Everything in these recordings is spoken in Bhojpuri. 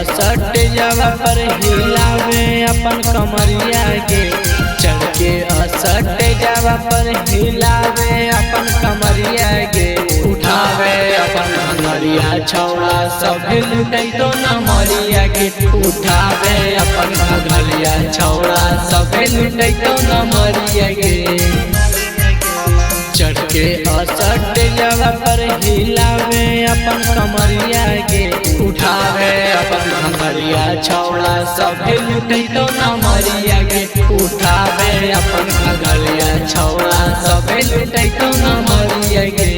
असट जवा पर हिलावे अपन कमरिया के। चढ़ के असट जवा पर हिलावे अपन कमरिया के। उठावे अपन घंघरिया छौड़ा सभे लुटै तो नमरिया के। उठावे अपन घंघरिया छौड़ा सभे लुटै तो नमरिया के। चढ़ के असट जवा पर हिलावे अपन कमरिया के। उठावे अपन घंघरिया छौड़ा सभे लुटै तो नमरिया के। उठावे अपन घंघरिया छौड़ा सभे लुटै तो नमरिया के।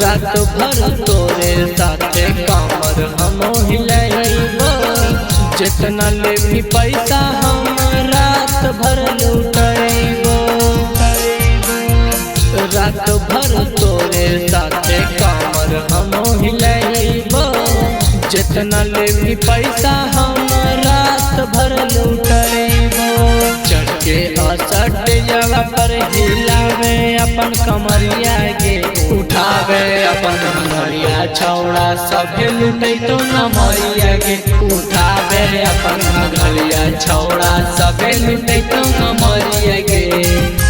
रात भर तोरे साथे कमर हम हिलाइबो। जितना लेबी पैसा हम रात भर लुटाइबो। रात भर तोरे साथे कमर हम हिलाइबो। जितना लेबी पैसा हम रात भर लुटाइबो। चढ़ के असट जवा पर हिलावे अपन कमरिया के। उठावे अपन घंघरिया छौड़ा सभे लुटै तो नमरिया के। उठावे अपन घंघरिया छौड़ा सभे लुटै तो नमरिया के।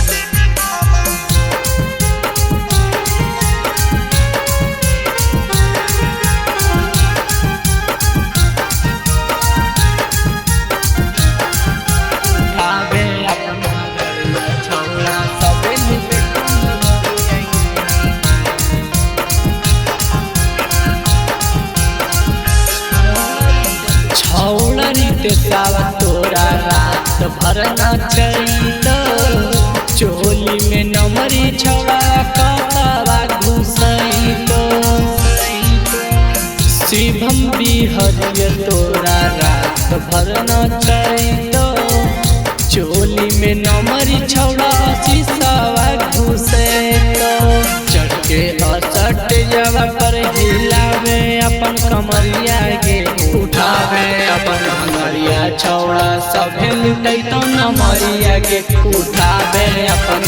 सावा तोरा रात भर नाचैतो। चोली में नमरी छौड़ा कतवा घुसैतो। शिवम बिहरिया तोरा रात भर नाचैतो। चोली में नमरी छौड़ा शीशवा घुसैतो। चढ़ के असट जवा पर हिलावे अपन कमरिया के। उठावे अपन घंघरिया छौड़ा सभे लुटै तो नमरिया के। उठावे अपन